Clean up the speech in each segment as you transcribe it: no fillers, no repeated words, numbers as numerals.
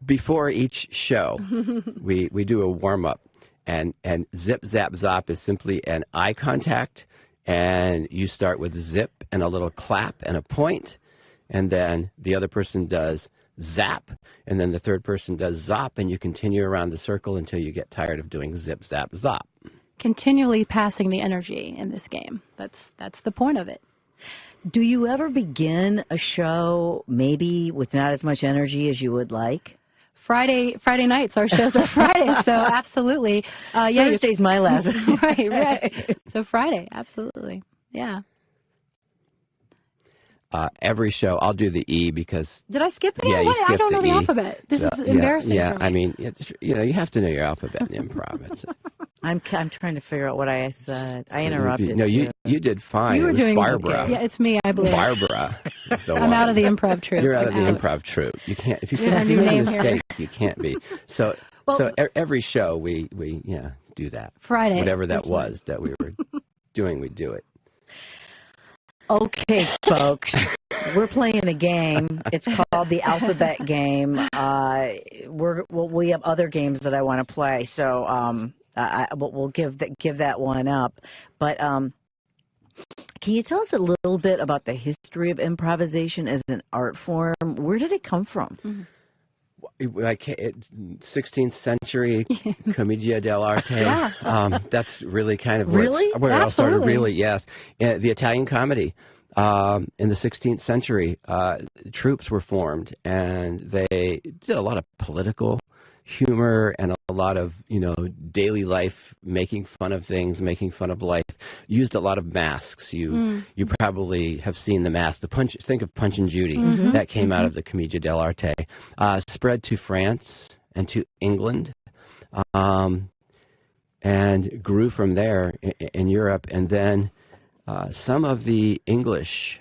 before each show, we do a warm-up. And zip, zap, zop is simply an eye contact. And you start with zip and a little clap and a point. And then the other person does zap. And then the third person does zop. And you continue around the circle until you get tired of doing zip, zap, zop. Continually passing the energy in this game. That's the point of it. Do you ever begin a show maybe with not as much energy as you would like? Friday nights, our shows are Friday, so absolutely. Thursday's my last. Right. So Friday, absolutely. Yeah. Every show, I'll do the E because... Did I skip it? Yeah, you skipped I don't know the E. alphabet. This is embarrassing Yeah, for me. I mean, you have to know your alphabet in improv. I'm trying to figure out what I said. I interrupted. No, too. you did fine. You were it was doing Barbara. Okay. Yeah, it's me, I believe. Barbara. Is the I'm one. out of the improv troupe. You're out of the I'm improv troupe. You can't. If you Yeah, can't do new a name mistake, you can't be. So every show we do that. Friday. Whatever that was that we were doing, we do it. Okay, folks, we're playing a game. It's called the Alphabet Game. We have other games that I want to play, so we'll give that one up. But can you tell us a little bit about the history of improvisation as an art form? Where did it come from? Mm-hmm. Like 16th century commedia dell'arte. Yeah. That's really kind of Really? where it all started. Absolutely. Really, yes. The Italian comedy in the 16th century, troops were formed, and they did a lot of political humor and a lot of daily life, making fun of things, making fun of life. Used a lot of masks. You probably have seen the mask. Think of Punch and Judy. Mm-hmm. That came out of the Commedia dell'arte. Spread to France and to England, and grew from there in Europe. And then some of the English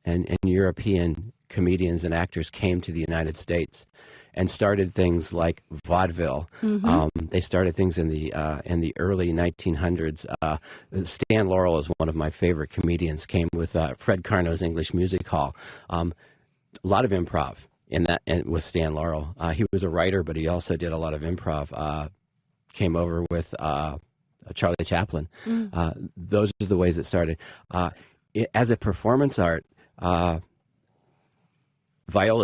and European comedians and actors came to the United States and started things like vaudeville. They started things in the early 1900s. Stan Laurel is one of my favorite comedians. Came with Fred Karno's English Music Hall. A lot of improv in that, and with Stan Laurel. He was a writer, but he also did a lot of improv. Came over with Charlie Chaplin. Those are the ways it started. As a performance art, Viola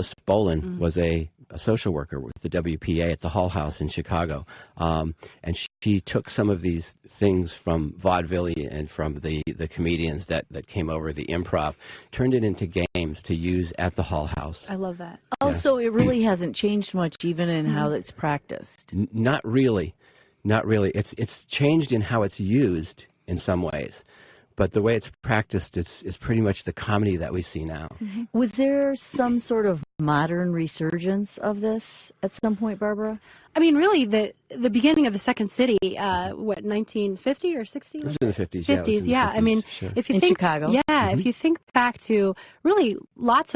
Spolin was a social worker with the WPA at the Hull House in Chicago. And she took some of these things from vaudeville and from the comedians that came over, the improv, turned it into games to use at the Hull House. I love that. Oh, so it really hasn't changed much even in how it's practiced? Not really. Not really. It's changed in how it's used in some ways. But the way it's practiced, it's pretty much the comedy that we see now. Was there some sort of modern resurgence of this at some point, Barbara? I mean, really, the beginning of the Second City, 1950 or 60? It was in the 50s. 50s, yeah. I mean, sure. if you in think Chicago, if you think back to really, a lot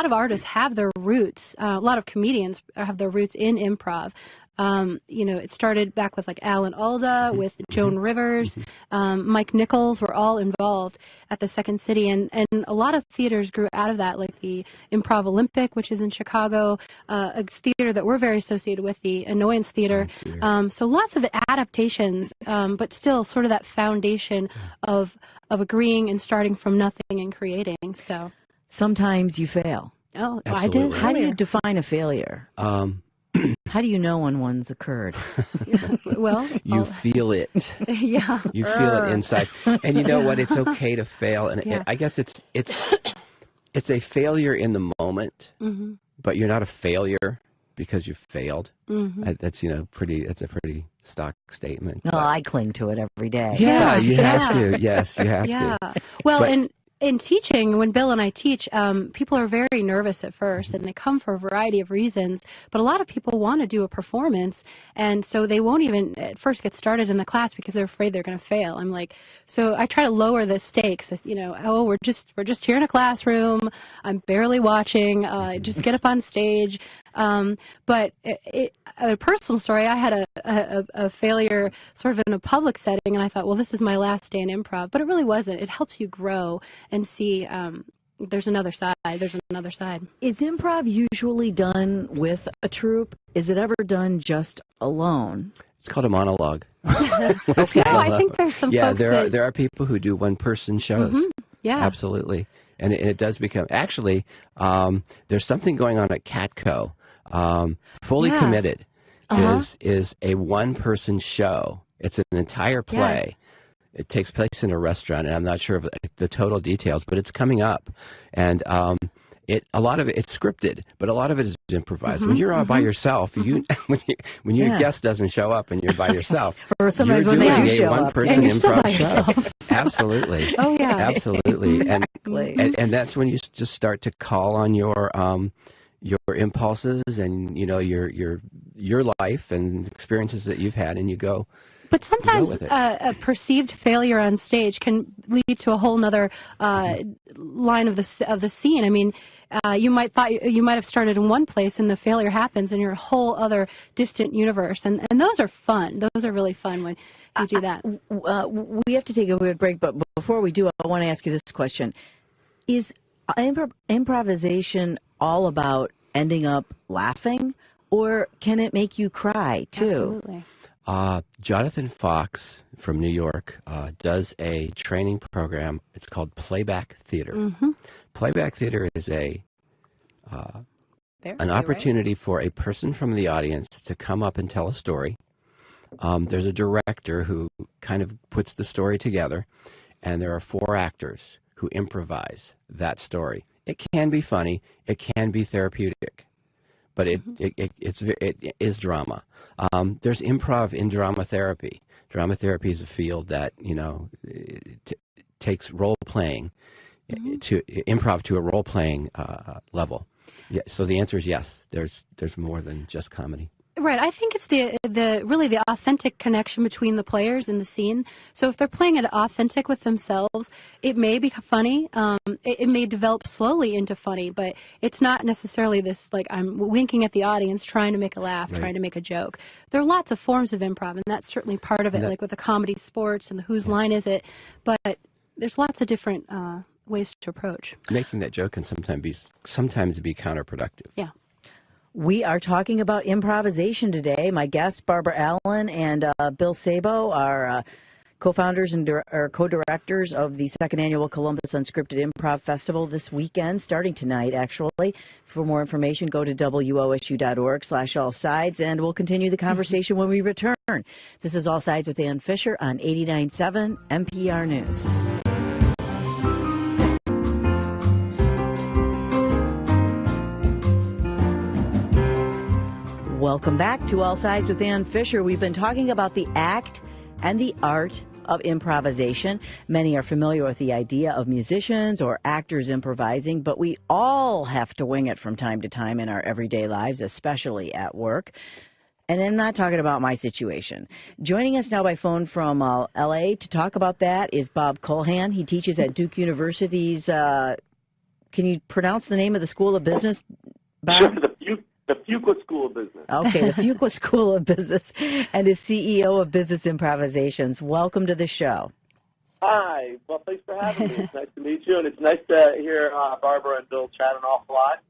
of artists have their roots. A lot of comedians have their roots in improv. It started back with like Alan Alda, with Joan Rivers, Mike Nichols were all involved at the Second City, and a lot of theaters grew out of that, like the Improv Olympic, which is in Chicago, a theater that we're very associated with, the Annoyance Theater. So lots of adaptations, but still sort of that foundation of agreeing and starting from nothing and creating. So sometimes you fail. Oh, Absolutely. I did. How do you define a failure? How do you know when one's occurred? Well, you feel it. Yeah. You feel it inside. And you know what? It's okay to fail. And Yeah. I guess it's a failure in the moment, but you're not a failure because you failed. That's that's a pretty stock statement. Oh, I cling to it every day. Yeah, you have to. Yes, you have to. Well, But- in teaching, when Bill and I teach, people are very nervous at first, and they come for a variety of reasons. But a lot of people want to do a performance, and so they won't even at first get started in the class because they're afraid they're going to fail. I'm like, so I try to lower the stakes. We're just here in a classroom. I'm barely watching. Just get up on stage. But a personal story, I had a failure sort of in a public setting, and I thought, well, this is my last day in improv. But it really wasn't. It helps you grow and see there's another side. There's another side. Is improv usually done with a troupe? Is it ever done just alone? It's called a monologue. Okay. No, I think there's some folks there are people who do one-person shows. Yeah. Absolutely. And it does become, actually, there's something going on at Catco. Fully Committed is a one-person show. It's an entire play. It takes place in a restaurant, and I'm not sure of the total details, but it's coming up. And a lot of it's scripted, but a lot of it is improvised. When you're all by yourself, when your guest doesn't show up and you're by yourself, or sometimes you're when doing they do a one-person improv show. Absolutely. Oh yeah. Absolutely. Exactly. And that's when you just start to call on your impulses and your life and experiences that you've had, and you go. But sometimes a perceived failure on stage can lead to a whole nother line of the scene. I mean, you might have started in one place, and the failure happens, and you're a whole other distant universe. And those are fun. Those are really fun when you do that. We have to take a quick break, but before we do, I want to ask you this question: is improvisation all about ending up laughing, or can it make you cry too? Absolutely. Jonathan Fox from New York does a training program. It's called Playback Theater. Playback Theater is an opportunity for a person from the audience to come up and tell a story. There's a director who kind of puts the story together, and there are 4 actors who improvise that story. It can be funny. It can be therapeutic. But it is drama. There's improv in drama therapy. Drama therapy is a field that takes role playing to improv to a role playing level. Yeah, so the answer is yes. There's more than just comedy. Right. I think it's the really the authentic connection between the players and the scene. So if they're playing it authentic with themselves, it may be funny. It may develop slowly into funny, but it's not necessarily this like I'm winking at the audience, trying to make a laugh, trying to make a joke. There are lots of forms of improv, and that's certainly part of it, like with the comedy sports and the whose line is it. But there's lots of different ways to approach. Making that joke can sometimes be counterproductive. Yeah. We are talking about improvisation today. My guests, Barbara Allen and Bill Sabo, are co-founders and co-directors of the second annual Columbus Unscripted Improv Festival this weekend, starting tonight, actually. For more information, go to wosu.org/allsides, and we'll continue the conversation when we return. This is All Sides with Ann Fisher on 89.7 NPR News. Welcome back to All Sides with Ann Fisher. We've been talking about the act and the art of improvisation. Many are familiar with the idea of musicians or actors improvising, but we all have to wing it from time to time in our everyday lives, especially at work. And I'm not talking about my situation. Joining us now by phone from L.A. to talk about that is Bob Kulhan. He teaches at Duke University's, can you pronounce the name of the School of Business, Bob? Sure, the Fuqua School of Business. Okay, the Fuqua School of Business, and is CEO of Business Improvisations. Welcome to the show. Hi. Well, thanks for having me. It's nice to meet you, and it's nice to hear Barbara and Bill chat an awful lot.